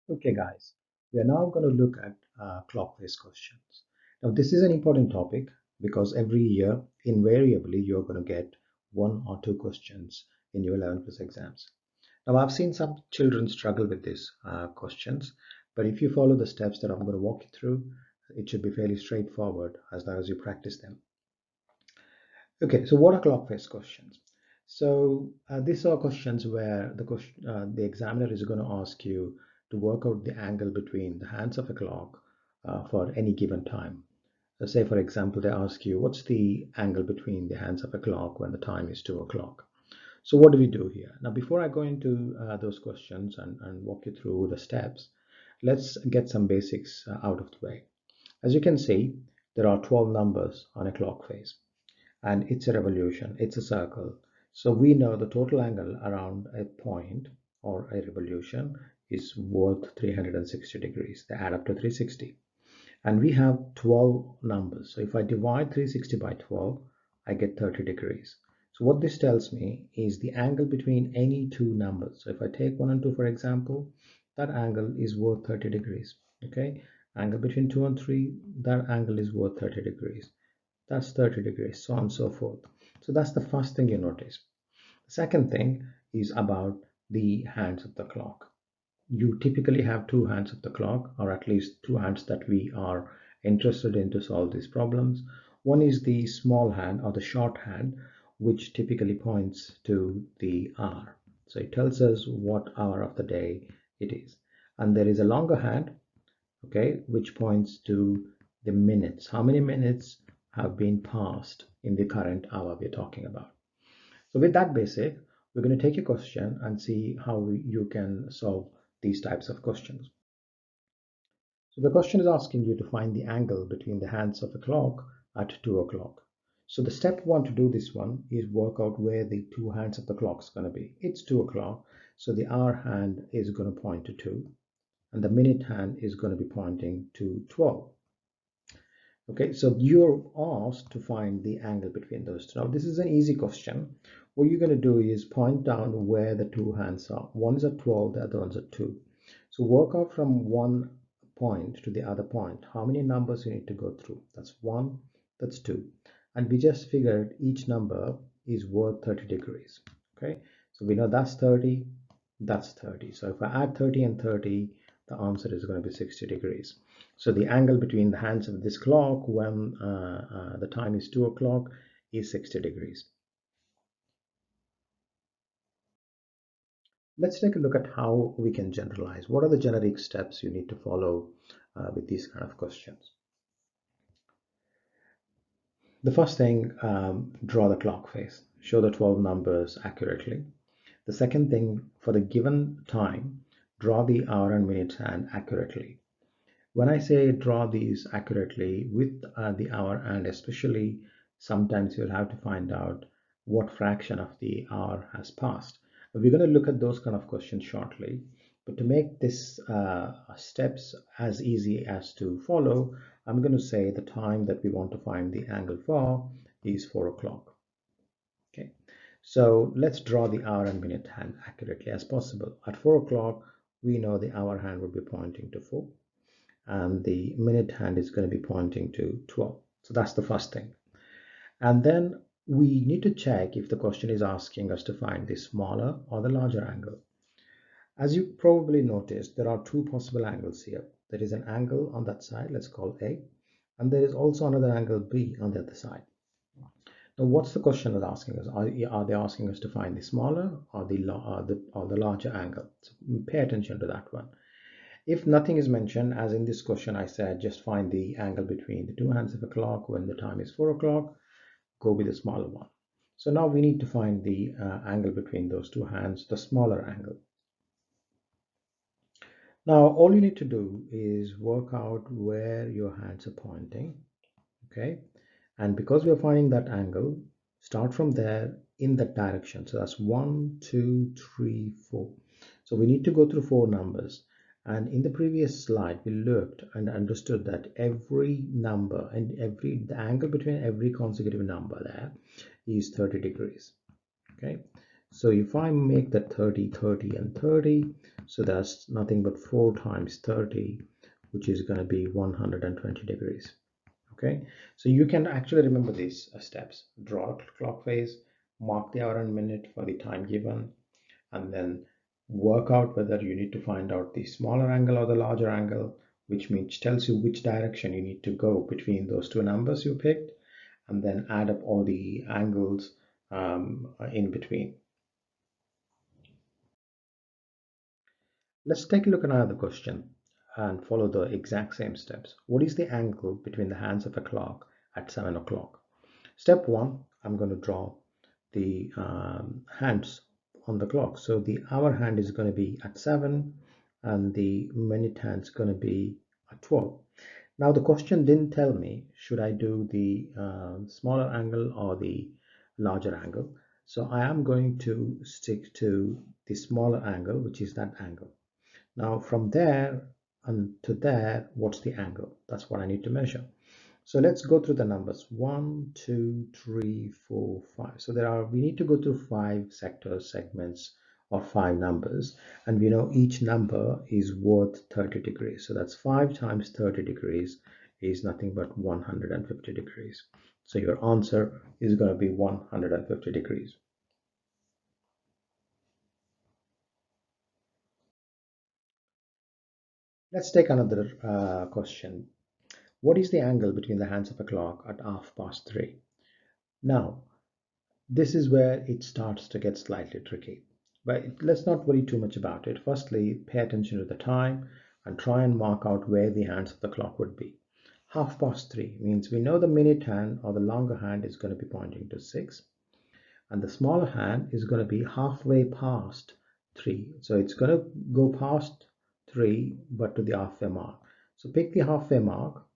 Okay, guys, we are now going to look at clock-based questions. Now, this is an important topic because every year, invariably, you're going to get one or two questions in your 11 plus exams. Now, I've seen some children struggle with these questions, but if you follow the steps that I'm going to walk you through, it should be fairly straightforward as long as you practice them. Okay, so what are clock-based questions? So these are questions where the examiner is going to ask you to work out the angle between the hands of a clock for any given time. Say, for example, they ask you, what's the angle between the hands of a clock when the time is 2 o'clock? So what do we do here? Now, before I go into those questions and walk you through the steps, let's get some basics out of the way. As you can see, there are 12 numbers on a clock face and it's a revolution, it's a circle. So we know the total angle around a point or a revolution is worth 360 degrees. They add up to 360. And we have 12 numbers. So if I divide 360 by 12, I get 30 degrees. So what this tells me is the angle between any two numbers. So if I take 1 and 2, for example, that angle is worth 30 degrees. Okay, angle between 2 and 3, that angle is worth 30 degrees. That's 30 degrees, so on and so forth. So that's the first thing you notice. The second thing is about the hands of the clock. You typically have two hands of the clock, or at least two hands that we are interested in to solve these problems. One is the small hand or the short hand, which typically points to the hour. So it tells us what hour of the day it is. And there is a longer hand, okay, which points to the minutes. How many minutes have been passed in the current hour we're talking about? So with that basic, we're going to take a question and see how you can solve these types of questions. So the question is asking you to find the angle between the hands of a clock at 2 o'clock. So the step one to do this one is work out where the two hands of the clock is going to be. It's 2 o'clock, so the hour hand is going to point to 2, and the minute hand is going to be pointing to 12. Okay, so you're asked to find the angle between those two. Now, this is an easy question. What you're going to do is point down where the two hands are. One is at 12, the other one's at 2. So work out from one point to the other point. How many numbers you need to go through? That's 1, that's 2. And we just figured each number is worth 30 degrees. Okay, so we know that's 30, that's 30. So if I add 30 and 30, the answer is going to be 60 degrees. So the angle between the hands of this clock when the time is 2 o'clock is 60 degrees. Let's take a look at how we can generalize. What are the generic steps you need to follow with these kind of questions? The first thing, draw the clock face. Show the 12 numbers accurately. The second thing, for the given time, draw the hour and minute hand accurately. When I say draw these accurately with the hour, and especially sometimes you'll have to find out what fraction of the hour has passed. We're going to look at those kind of questions shortly. But to make this steps as easy as to follow, I'm going to say the time that we want to find the angle for is 4 o'clock. Okay, so let's draw the hour and minute hand accurately as possible. At 4 o'clock, we know the hour hand will be pointing to 4 and the minute hand is going to be pointing to 12. So that's the first thing. And then we need to check if the question is asking us to find the smaller or the larger angle. As you probably noticed, there are two possible angles here. There is an angle on that side, let's call A, and there is also another angle B on the other side. Now, what's the question is asking us? Are they asking us to find the smaller or the larger angle? So pay attention to that one. If nothing is mentioned, as in this question I said, just find the angle between the two hands of a clock when the time is 4 o'clock, go with the smaller one. So now we need to find the angle between those two hands, the smaller angle. Now all you need to do is work out where your hands are pointing, okay? And because we're finding that angle, start from there in that direction. So that's 1, 2, 3, 4. So we need to go through 4 numbers. And in the previous slide, we looked and understood that every number and the angle between every consecutive number there is 30 degrees. Okay, So if I make that 30, 30, and 30, so that's nothing but 4 times 30, which is going to be 120 degrees. Okay, so you can actually remember these steps. Draw a clock face, mark the hour and minute for the time given, and then work out whether you need to find out the smaller angle or the larger angle, which means tells you which direction you need to go between those two numbers you picked, and then add up all the angles in between. Let's take a look at another question and follow the exact same steps. What is the angle between the hands of a clock at 7 o'clock? Step 1, I'm going to draw the hands on the clock. So the hour hand is going to be at 7 and the minute hand is going to be at 12. Now the question didn't tell me should I do the smaller angle or the larger angle. So I am going to stick to the smaller angle, which is that angle. Now from there and to there, what's the angle? That's what I need to measure. So let's go through the numbers. 1, 2, 3, 4, 5. So we need to go through 5 sectors, segments, or 5 numbers. And we know each number is worth 30 degrees. So that's 5 times 30 degrees is nothing but 150 degrees. So your answer is going to be 150 degrees. Let's take another question. What is the angle between the hands of a clock at 3:30? Now, this is where it starts to get slightly tricky. But let's not worry too much about it. Firstly, pay attention to the time and try and mark out where the hands of the clock would be. 3:30 means we know the minute hand or the longer hand is going to be pointing to 6, and the smaller hand is going to be halfway past 3. So it's going to go past 3 but to the halfway mark. So pick the halfway mark,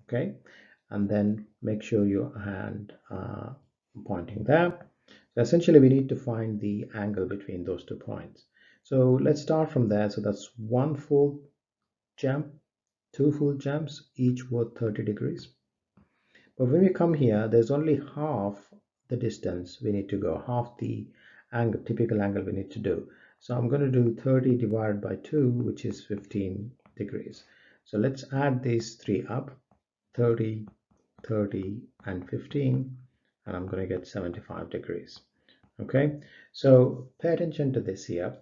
okay, and then make sure your hand pointing there. So essentially we need to find the angle between those 2 points. So let's start from there. So that's 1 full jump, 2 full jumps, each worth 30 degrees. But when we come here, there's only half the distance we need to go, half the angle, typical angle we need to do. So I'm going to do 30 divided by 2, which is 15 degrees. So let's add these 3 up, 30, 30, and 15, and I'm going to get 75 degrees. Okay, so pay attention to this here.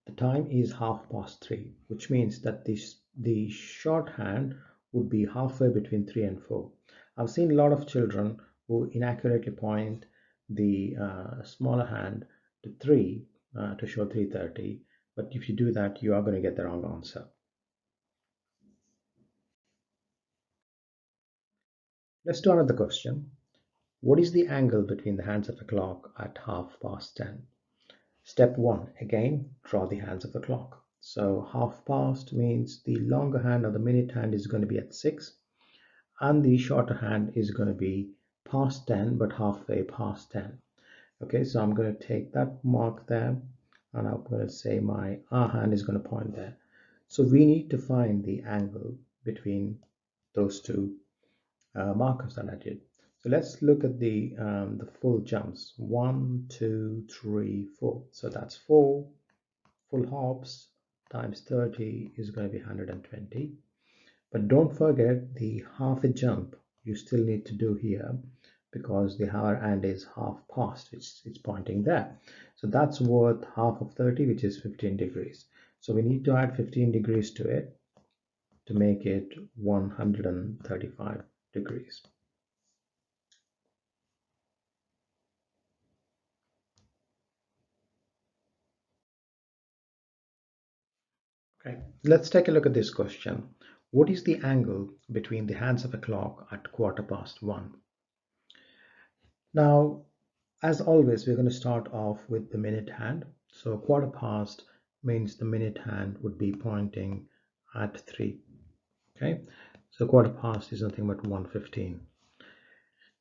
The time is 3:30, which means that the shorthand would be halfway between 3 and 4. I've seen a lot of children who inaccurately point the smaller hand to 3 to show 3:30, but if you do that, you are going to get the wrong answer. Let's do another question. What is the angle between the hands of the clock at 10:30? Step 1, again, draw the hands of the clock. So half past means the longer hand or the minute hand is going to be at 6 and the shorter hand is going to be past 10 but halfway past 10. Okay, so I'm going to take that mark there and I'm going to say my R hand is going to point there. So we need to find the angle between those two markers that I did. So let's look at the full jumps. 1, 2, 3, 4. So that's 4 full hops times 30 is going to be 120. But don't forget the half a jump you still need to do here because the hour hand is half past. It's pointing there. So that's worth half of 30, which is 15 degrees. So we need to add 15 degrees to it to make it 135 degrees. Okay, let's take a look at this question. What is the angle between the hands of a clock at 1:15? Now, as always, we're going to start off with the minute hand. So quarter past means the minute hand would be pointing at 3. Okay, so quarter past is nothing but 1:15.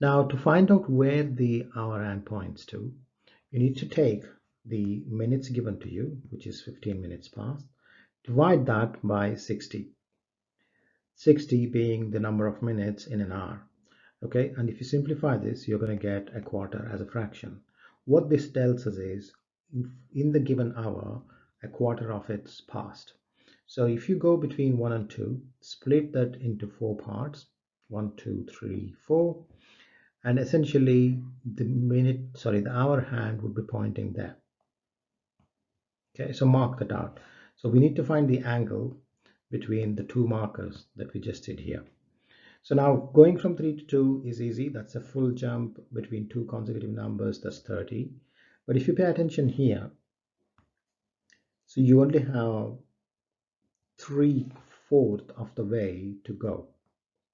Now, to find out where the hour hand points to, you need to take the minutes given to you, which is 15 minutes past, divide that by 60. 60 being the number of minutes in an hour. Okay, and if you simplify this, you're going to get a quarter as a fraction. What this tells us is in the given hour, a quarter of it's passed. So if you go between 1 and 2, split that into 4 parts, 1, 2, 3, 4, and essentially the hour hand would be pointing there. Okay, so mark that out. So we need to find the angle between the two markers that we just did here. So now going from 3 to 2 is easy. That's a full jump between two consecutive numbers. That's 30. But if you pay attention here, so you only have 3/4 of the way to go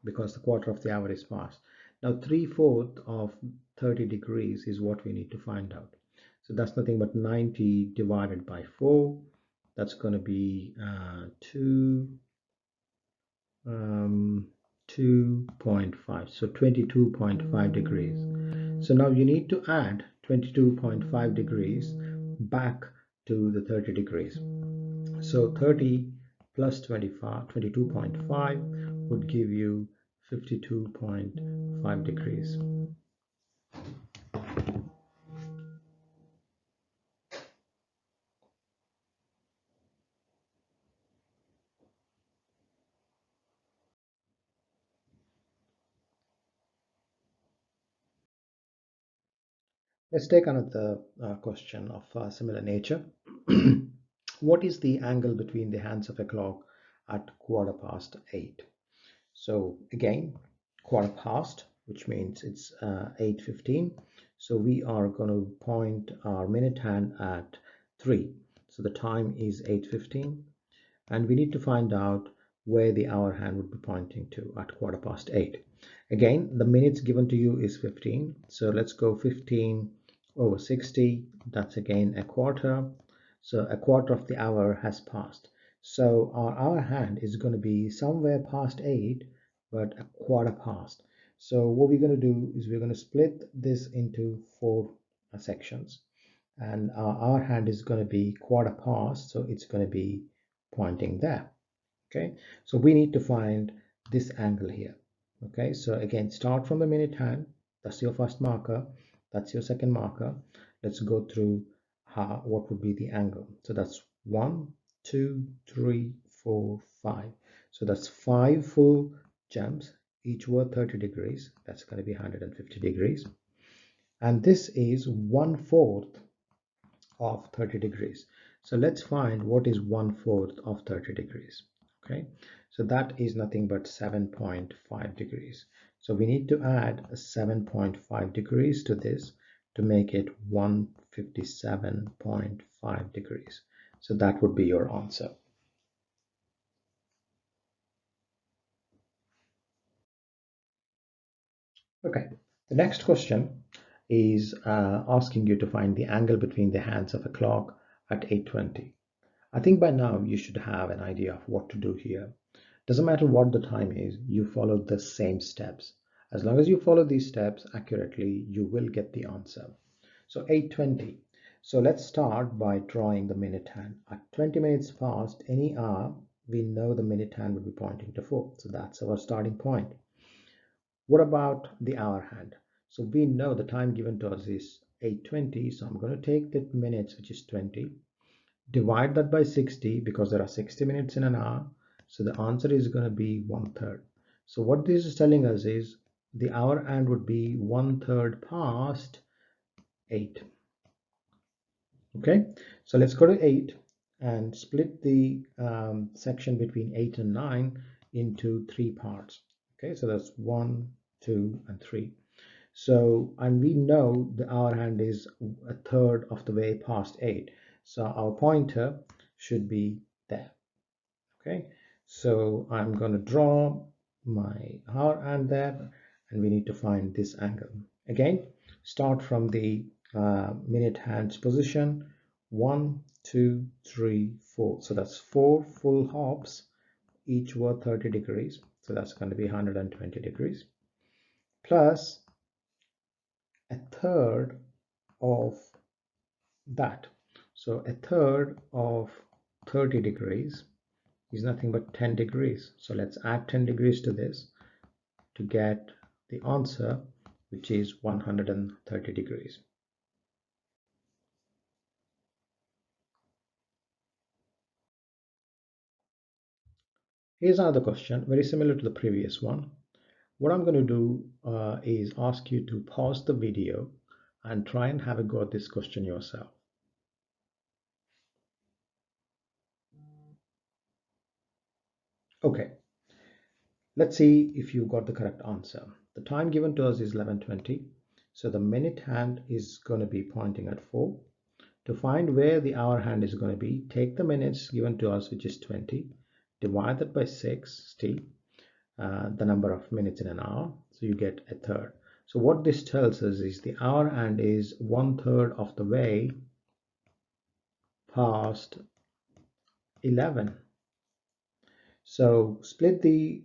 because the quarter of the hour is past. Now 3/4 of 30 degrees is what we need to find out. So that's nothing but 90 divided by 4. That's going to be 2.5. So 22.5 degrees. So now you need to add 22.5 degrees back to the 30 degrees. So 30 plus 25, 22.5 would give you 52.5 degrees. Let's take another question of similar nature. What is the angle between the hands of a clock at 8:15? So again, 8:15, which means it's 8:15. So we are going to point our minute hand at 3. So the time is 8:15, and we need to find out where the hour hand would be pointing to at 8:15. Again, the minutes given to you is 15. So let's go 15 over 60. That's again a quarter. So a quarter of the hour has passed. So our hour hand is going to be somewhere past 8, but a quarter past. So what we're going to do is we're going to split this into 4 sections. And our hour hand is going to be quarter past, so it's going to be pointing there. Okay, so we need to find this angle here. Okay, so again, start from the minute hand. That's your first marker. That's your second marker. Let's go through what would be the angle. So that's 1, 2, 3, 4, 5. So that's 5 full jumps, each worth 30 degrees. That's going to be 150 degrees. And this is 1/4 of 30 degrees. So let's find what is 1/4 of 30 degrees. Okay, so that is nothing but 7.5 degrees. So we need to add 7.5 degrees to this to make it 157.5 degrees. So that would be your answer. Okay, the next question is asking you to find the angle between the hands of a clock at 8:20. I think by now you should have an idea of what to do here. Doesn't matter what the time is, you follow the same steps. As long as you follow these steps accurately, you will get the answer. So 8:20. So let's start by drawing the minute hand. At 20 minutes past any hour, we know the minute hand will be pointing to 4. So that's our starting point. What about the hour hand? So we know the time given to us is 8:20. So I'm going to take the minutes, which is 20, divide that by 60 because there are 60 minutes in an hour. So the answer is going to be 1/3. So what this is telling us is the hour hand would be 1/3 past 8. Okay, so let's go to 8 and split the section between 8 and 9 into 3 parts. Okay, so that's 1, 2, and 3. So, and we know the hour hand is 1/3 of the way past 8. So our pointer should be there. Okay, so I'm going to draw my hour hand there, and we need to find this angle. Again, start from the minute hands position. 1, 2, 3, 4. So that's 4 full hops, each worth 30 degrees. So that's going to be 120 degrees. Plus a third of that. So a third of 30 degrees is nothing but 10 degrees. So let's add 10 degrees to this to get the answer, which is 130 degrees. Here's another question, very similar to the previous one. What I'm going to do is ask you to pause the video and try and have a go at this question yourself. Okay, let's see if you got the correct answer. The time given to us is 11:20, so the minute hand is going to be pointing at 4. To find where the hour hand is going to be, take the minutes given to us, which is 20, divide that by 60, the number of minutes in an hour, so you get a third. So what this tells us is the hour hand is 1/3 of the way past 11. So split the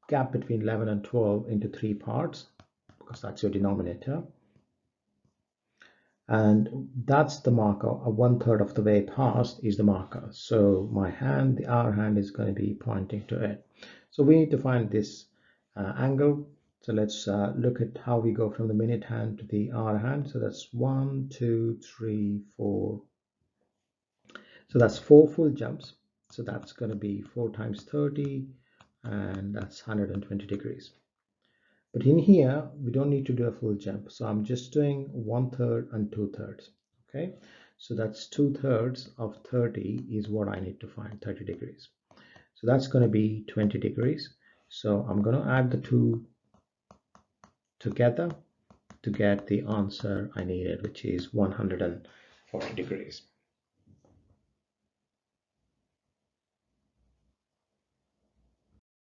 gap between 11 and 12 into 3 parts, because that's your denominator, and that's the marker. A 1/3 of the way past is the marker, so my hand, the hour hand, is going to be pointing to it. So we need to find this angle. So let's look at how we go from the minute hand to the hour hand. So that's 1, 2, 3, 4. So that's 4 full jumps. So that's going to be 4 times 30, and that's 120 degrees. But in here, we don't need to do a full jump. So I'm just doing 1/3 and 2/3. Okay, so that's 2/3 of 30 is what I need to find, 30 degrees. So that's going to be 20 degrees. So I'm going to add the two together to get the answer I needed, which is 140 degrees.